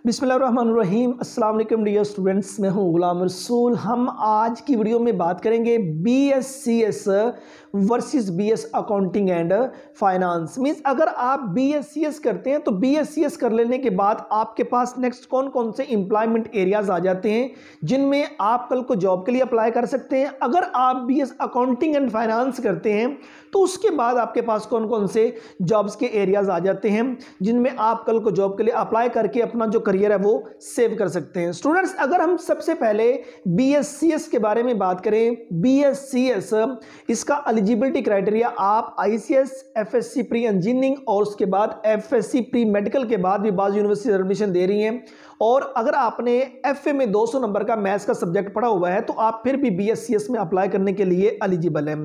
बिस्मिल्लाहिर्रहमानिर्रहीम। अस्सलाम वालेकुम डियर स्टूडेंट्स, मैं हूं गुलाम रसूल। हम आज की वीडियो में बात करेंगे BSCS versus BS accounting and finance. Means अगर आप BSCS करते हैं तो BSCS कर लेने के बाद आपके पास नेक्स्ट कौन कौन से एम्प्लॉयमेंट एरियाज आ जाते हैं जिनमें आप कल को जॉब के लिए अप्लाई कर सकते हैं। अगर आप BS अकाउंटिंग एंड फाइनेंस करते हैं तो उसके बाद आपके पास कौन कौन से जॉब्स के एरियाज आ जाते हैं जिनमें आप कल को जॉब के लिए अप्लाई करके अपना जो करियर है वो सेव कर सकते हैं। स्टूडेंट्स, अगर हम सबसे पहले BSCS के बारे में बात करें, BSCS इसका एलिजिबिलिटी क्राइटेरिया आप ICS, FSC प्री इंजीनियरिंग और उसके बाद FSC प्री मेडिकल के बाद भी बाज़ यूनिवर्सिटी एडमिशन दे रही हैं। और अगर आपने FA में 200 नंबर का मैथ्स का सब्जेक्ट पढ़ा हुआ है तो आप फिर भी BSCS में अप्लाई करने के लिए एलिजिबल है।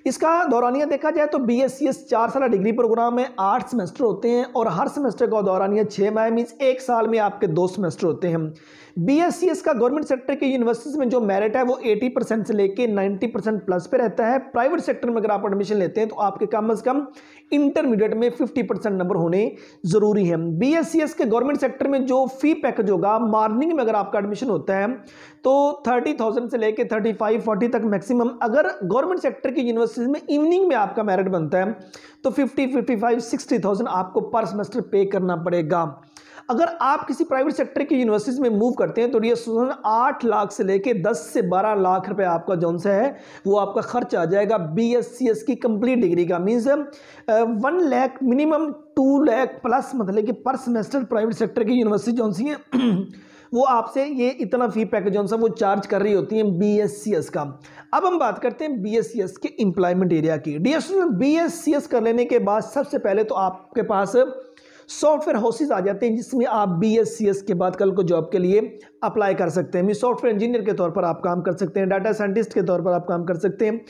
इसका दौरानिया देखा जाए तो BSCS 4 साल डिग्री प्रोग्राम है, 8 सेमेस्टर होते हैं और हर सेमेस्टर का दौरानिया 6 माह मीन्स 1 साल में आपके 2 सेमेस्टर होते हैं। BSCS का गवर्नमेंट सेक्टर के यूनिवर्सिटीज में जो मेरिट है वो 80% से लेके 90% प्लस पे रहता है। प्राइवेट सेक्टर में अगर आप एडमिशन लेते हैं तो आपके कम से कम इंटरमीडिएट में 50% नंबर होने जरूरी है। BSCS के गवर्नमेंट सेक्टर में जो फी पैकेज होगा, मॉर्निंग में अगर आपका एडमिशन होता है तो 30,000 से लेके 35-40 तक मैक्सिमम। अगर गवर्नमेंट सेक्टर की यूनिवर्सिटीज में इवनिंग में आपका मेरिट बनता है तो 50-55-60,000 आपको पर सेमेस्टर पे करना पड़ेगा। अगर आप किसी प्राइवेट सेक्टर की यूनिवर्सिटीज में मूव करते हैं तो ये 8 लाख से लेके 10 से 12 लाख रुपए आपका जौन सा है वो आपका खर्च आ जाएगा BSCS की कंप्लीट डिग्री का। Means 1 lakh minimum 2 lakh plus, मतलब कि पर सेमेस्टर प्राइवेट सेक्टर की यूनिवर्सिटी जौन सी है वो आपसे ये इतना फी पैकेज जौन सा वो चार्ज कर रही होती है BSCS का। अब हम बात करते हैं BSCS के एम्प्लॉयमेंट एरिया की। डियर स्टूडेंट, BSCS कर लेने के बाद सबसे पहले तो आपके पास सॉफ्टवेयर हाउसेज आ जाते हैं जिसमें आप BSCS के बाद कल को जॉब के लिए अप्लाई कर सकते हैं। सॉफ्टवेयर इंजीनियर के तौर पर आप काम कर सकते हैं, डाटा साइंटिस्ट के तौर पर आप काम कर सकते हैं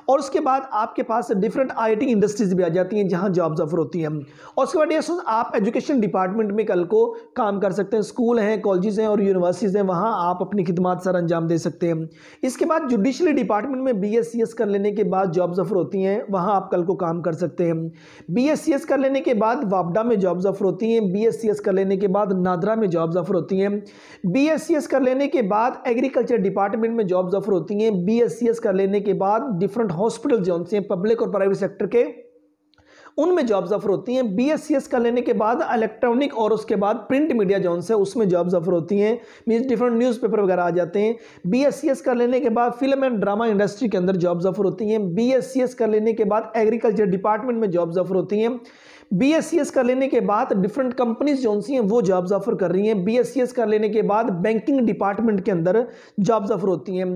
और उसके बाद आपके पास डिफरेंट IT इंडस्ट्रीज भी आ जाती हैं जहां जॉब्स ऑफर होती हैं। और उसके बाद ये आप एजुकेशन डिपार्टमेंट में कल को काम कर सकते हैं। स्कूल हैं, कॉलेजेस हैं और यूनिवर्सिटीज़ हैं, वहाँ आप अपनी खिदमत सर अंजाम दे सकते हैं। इसके बाद जुडिशरी डिपार्टमेंट में BSCS कर लेने के बाद जॉब्स ऑफर होती हैं, वहाँ आप कल को काम कर सकते हैं। BSCS कर लेने के बाद वापडा में जॉब्स ऑफर होती हैं। BSCS कर लेने के बाद नादरा में जॉब्स ऑफर होती हैं। BSCS कर लेने के बाद एग्रीकल्चर डिपार्टमेंट में जॉब्स ऑफर होती हैं। BSCS कर लेने के बाद डिफरेंट हॉस्पिटल जो हैं पब्लिक और प्राइवेट सेक्टर के उनमें जॉब्स ऑफर होती हैं। BSCS कर लेने के बाद इलेक्ट्रॉनिक और उसके बाद प्रिंट मीडिया जोन से उसमें जॉब्स ऑफर होती हैं, मींस डिफरेंट न्यूज़पेपर वगैरह आ जाते हैं। BSCS कर लेने के बाद फिल्म एंड ड्रामा इंडस्ट्री के अंदर जॉब्स ऑफर होती हैं। BSCS कर लेने के बाद एग्रीकल्चर डिपार्टमेंट में जॉब्स ऑफर होती हैं। BSCS कर लेने के बाद डिफरेंट कंपनीज जो सी हैं वो जॉब्स ऑफर कर रही हैं। BSCS कर लेने के बाद बैंकिंग डिपार्टमेंट के अंदर जॉब्स ऑफर होती हैं।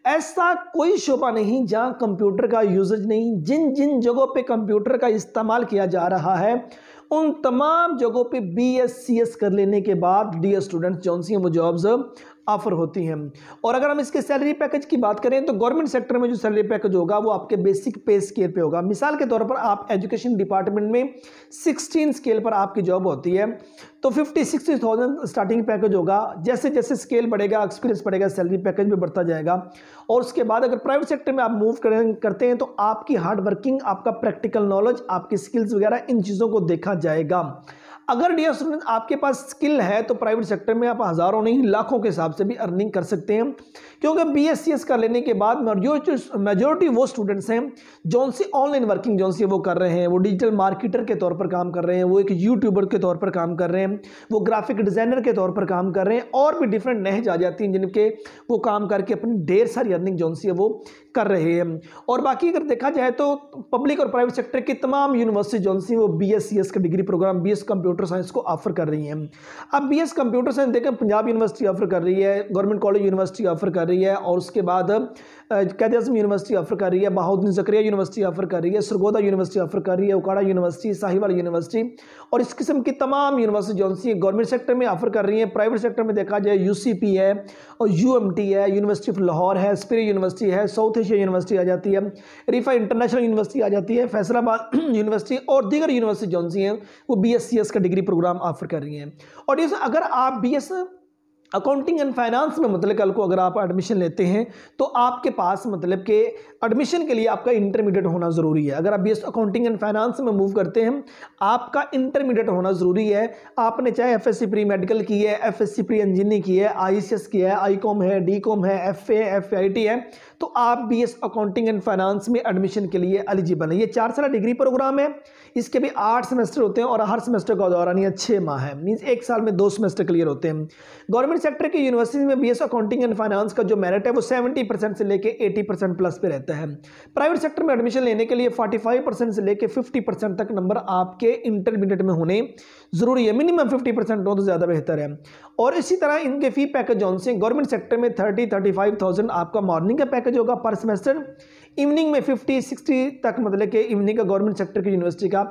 ऐसा कोई शोबा नहीं जहां कंप्यूटर का यूजेज नहीं। जिन जिन जगहों पे कंप्यूटर का इस्तेमाल किया जा रहा है उन तमाम जगहों पे BSCS कर लेने के बाद डियर स्टूडेंट्स जो सी हैं वो जॉब्स ऑफर होती हैं। और अगर हम इसके सैलरी पैकेज की बात करें तो गवर्नमेंट सेक्टर में जो सैलरी पैकेज होगा वो आपके बेसिक पे स्केल पे होगा। मिसाल के तौर पर आप एजुकेशन डिपार्टमेंट में 16 स्केल पर आपकी जॉब होती है तो 50-60,000 स्टार्टिंग पैकेज होगा। जैसे जैसे स्केल बढ़ेगा, एक्सपीरियंस बढ़ेगा, सैलरी पैकेज भी बढ़ता जाएगा। और उसके बाद अगर प्राइवेट सेक्टर में आप मूव करते हैं तो आपकी हार्ड वर्किंग, आपका प्रैक्टिकल नॉलेज, आपकी स्किल्स वगैरह इन चीज़ों को देखा जाएगा। अगर डियर स्टूडेंट आपके पास स्किल है तो प्राइवेट सेक्टर में आप हजारों नहीं लाखों के हिसाब से भी अर्निंग कर सकते हैं, क्योंकि BSCS कर लेने के बाद मेजोरिटी वो स्टूडेंट्स हैं जो सी ऑनलाइन वर्किंग जो सी वो कर रहे हैं, वो डिजिटल मार्केटर के तौर पर काम कर रहे हैं, वो एक यूट्यूबर के तौर पर काम कर रहे हैं, वो ग्राफिक डिजाइनर के तौर पर काम कर रहे हैं और भी डिफरेंट नहज आ जाती हैं जिनके वो काम करके अपनी ढेर सारी अर्निंग जो सी है वो कर रहे हैं। और बाकी अगर देखा जाए तो पब्लिक और प्राइवेट सेक्टर की तमाम यूनिवर्सिटी जो सी वो BSCS का degree program BS computer science को ऑफर कर रही हैं। अब BS कंप्यूटर साइंस देखें, पंजाब यूनिवर्सिटी ऑफर कर रही है, गवर्नमेंट कॉलेज यूनिवर्सिटी ऑफर कर रही है और उसके बाद कैद आज़म यूनिवर्सिटी ऑफर कर रही है, बहाउद्दीन ज़करिया यूनिवर्सिटी ऑफर कर रही है, सरगोदा यूनिवर्सिटी ऑफर कर रही है, उकाड़ा यूनिवर्सिटी, साहिवाल यूनिवर्सिटी और इस किस्म की तमाम यूनिवर्सिटी जो सी गवर्नमेंट सेक्टर में ऑफर कर रही हैं। प्राइवेट सेक्टर में देखा जाए UCP है और UMT है, यूनिवर्सिटी ऑफ लाहौर है, स्पिरी यूनिवर्सिटी है, साउथ एशिया यूनिवर्सिटी आ जाती है, रिफा इंटरनेशनल यूनिवर्सिटी आ जाती है, फैसलाबाद यूनिवर्सिटी और दीगर यूनिवर्सिटी जो सी हैं वो BSCS का डिग्री प्रोग्राम ऑफर कर रही हैं। और अगर आप BS अकाउंटिंग एंड फाइनेंस में मतलब कल को अगर आप एडमिशन लेते हैं तो आपके पास मतलब कि एडमिशन के लिए आपका इंटरमीडिएट होना ज़रूरी है। अगर आप बीएस अकाउंटिंग एंड फाइनेंस में मूव करते हैं आपका इंटरमीडिएट होना ज़रूरी है। आपने चाहे एफएससी प्री मेडिकल की है, एफएससी प्री इंजीनियरिंग की है, आईसीएस की है, आईकॉम है, डीकॉम है, एफए, एफआईटी है, तो आप बीएस अकाउंटिंग एंड फाइनेंस में एडमिशन के लिए एलिजिबल है। ये 4 साल डिग्री प्रोग्राम है, इसके भी 8 सेमेस्टर होते हैं और हर सेमेस्टर का दौरान ये 6 माह है, मींस 1 साल में 2 सेमेस्टर क्लियर होते हैं। गवर्नमेंट सेक्टर की यूनिवर्सिटी में बीएस अकाउंटिंग एंड फाइनेंस का जो मेरिट है वो 70% से लेके 80% प्लस पे रहता है। प्राइवेट सेक्टर में एडमिशन लेने के लिए 45% से लेके 50% तक नंबर आपके इंटरमीडिएट में होने जरूरी है। मिनिमम 50% हो तो ज़्यादा बेहतर है। और इसी तरह इनके फी पैकेज जोन से गवर्नमेंट सेक्टर में 35,000 आपका मॉर्निंग का पैकेज होगा पर सेमेस्टर, इवनिंग में 50-60 तक मतलब कि इवनिंग का गवर्नमेंट सेक्टर की यूनिवर्सिटी का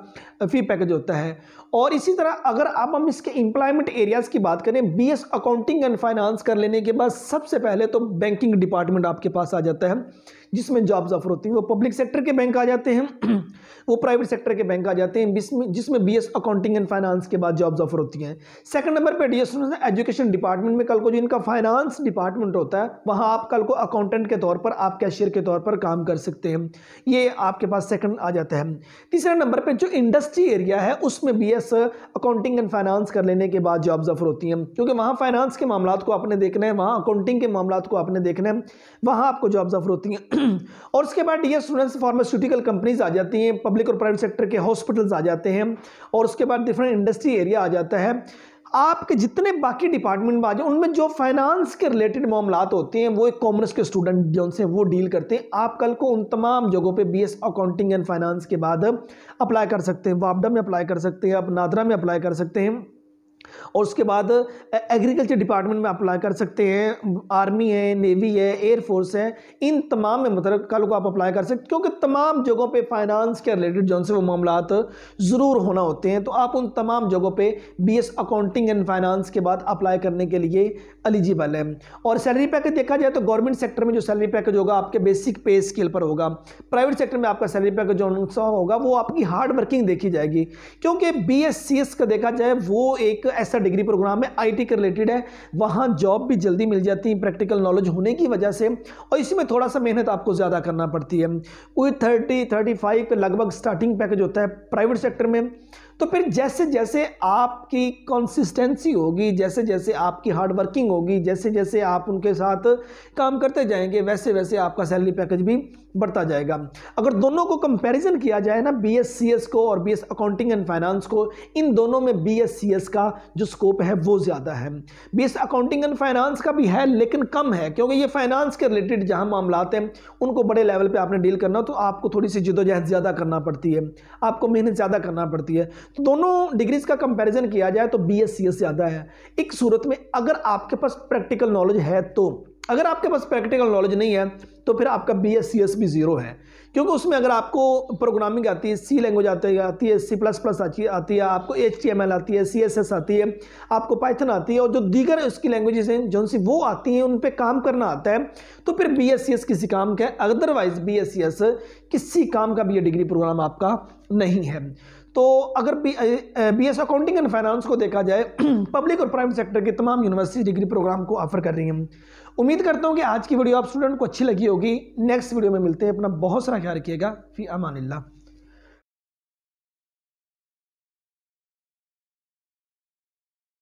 फी पैकेज होता है। और इसी तरह अगर आप हम इसके एम्प्लॉयमेंट एरियाज की बात करें, बीएस अकाउंटिंग एंड फाइनेंस कर लेने के बाद सबसे पहले तो बैंकिंग डिपार्टमेंट आपके पास आ जाता है जिसमें जॉब्स ऑफर होती हैं। वो पब्लिक सेक्टर के बैंक आ जाते हैं वो प्राइवेट सेक्टर के बैंक आ जाते हैं जिसमें बीएस अकाउंटिंग एंड फाइनेंस के बाद जॉब्स ऑफर होती हैं। सेकंड नंबर पे डीएस एजुकेशन डिपार्टमेंट में कल को जो इनका फाइनेंस डिपार्टमेंट होता है वहां आप कल को अकाउंटेंट के तौर पर, आप कैशियर के तौर पर काम कर सकते हैं, ये आपके पास सेकंड आ जाता है। तीसरा नंबर पे जो इंडस्ट्री एरिया है उसमें बीएस अकाउंटिंग एंड फाइनेंस कर लेने के बाद जॉब्स ऑफर होती हैं, क्योंकि वहां फाइनेंस के मामलात को आपने देखना है, वहां अकाउंटिंग के मामलात को आपने देखना है, वहां आपको जॉब्स ऑफर होती हैं। और उसके बाद डीएस स्टूडेंट्स फार्मास्यूटिकल कंपनीज आ जाती हैं, पब्लिक और प्राइवेट सेक्टर के हॉस्पिटल्स आ जाते हैं, और उसके बाद डिफरेंट इंडस्ट्री एरिया आ जाता है। आपके जितने बाकी डिपार्टमेंट आ जाए उनमें जो फाइनेंस के रिलेटेड मामलात होते हैं वो एक कॉमर्स के स्टूडेंट जो उनसे वो डील करते हैं। आप कल को उन तमाम जगहों पे बीएस अकाउंटिंग एंड फाइनेंस के बाद अप्लाई कर सकते हैं। वापडा में अप्लाई कर सकते हैं, आप नादरा में अप्लाई कर सकते हैं, और उसके बाद एग्रीकल्चर डिपार्टमेंट में अप्लाई कर सकते हैं, आर्मी है, नेवी है, एयरफोर्स है, इन तमाम में मतलब कल को आप अप्लाई कर सकते हैं, क्योंकि तमाम जगहों पे फाइनेंस के रिलेटेड जो से वो मामलात ज़रूर होना होते हैं। तो आप उन तमाम जगहों पे बीएस अकाउंटिंग एंड फाइनेंस के बाद अप्लाई करने के लिए एलिजिबल है। और सैलरी पैकेज देखा जाए तो गवर्नमेंट सेक्टर में जो सैलरी पैकेज होगा आपके बेसिक पे स्केल पर होगा। प्राइवेट सेक्टर में आपका सैलरी पैकेज जो सा होगा वो आपकी हार्ड वर्किंग देखी जाएगी, क्योंकि बीएससीएस का देखा जाए वो एक ऐसा डिग्री प्रोग्राम है आईटी के रिलेटेड है, वहां जॉब भी जल्दी मिल जाती है प्रैक्टिकल नॉलेज होने की वजह से, और इसमें थोड़ा सा मेहनत आपको ज्यादा करना पड़ती है। कोई 30-35 के लगभग स्टार्टिंग पैकेज होता है प्राइवेट सेक्टर में। तो फिर जैसे जैसे आपकी कंसिस्टेंसी होगी, जैसे जैसे आपकी हार्ड वर्किंग होगी, जैसे जैसे आप उनके साथ काम करते जाएंगे, वैसे वैसे आपका सैलरी पैकेज भी बढ़ता जाएगा। अगर दोनों को कंपैरिजन किया जाए ना, बीएससीएस को और बीएस अकाउंटिंग एंड फाइनेंस को, इन दोनों में बीएससीएस का जो स्कोप है वो ज़्यादा है। बीएस अकाउंटिंग एंड फाइनेंस का भी है लेकिन कम है, क्योंकि ये फाइनेंस के रिलेटेड जहाँ मामलात हैं उनको बड़े लेवल पर आपने डील करना, तो आपको थोड़ी सी जद्दोजहद ज़्यादा करना पड़ती है, आपको मेहनत ज़्यादा करना पड़ती है। तो दोनों डिग्रीज का कंपैरिजन किया जाए तो बीएससीएस ज़्यादा है। एक सूरत में अगर आपके पास प्रैक्टिकल नॉलेज है तो, अगर आपके पास प्रैक्टिकल नॉलेज नहीं है तो फिर आपका बीएससीएस भी जीरो है, क्योंकि उसमें अगर आपको प्रोग्रामिंग आती है, सी लैंग्वेज आती है, C++ आती है, आपको HTML आती है, CSS आती है, आपको पाइथन आती है, और जो दीगर उसकी लैंग्वेजेस हैं जो सी वो आती हैं, उन पे काम करना आता है, तो फिर बीएससीएस किसी काम का है। अदरवाइज बीएससीएस किसी काम का भी ये डिग्री प्रोग्राम आपका नहीं है। तो अगर बीएस अकाउंटिंग एंड फाइनेंस को देखा जाए पब्लिक और प्राइवेट सेक्टर के तमाम यूनिवर्सिटी डिग्री प्रोग्राम को ऑफर कर रही हैं। उम्मीद करता हूं कि आज की वीडियो आप स्टूडेंट को अच्छी लगी होगी। नेक्स्ट वीडियो में मिलते हैं। अपना बहुत सारा ख्याल रखिएगा। फी अमानिल्लाह।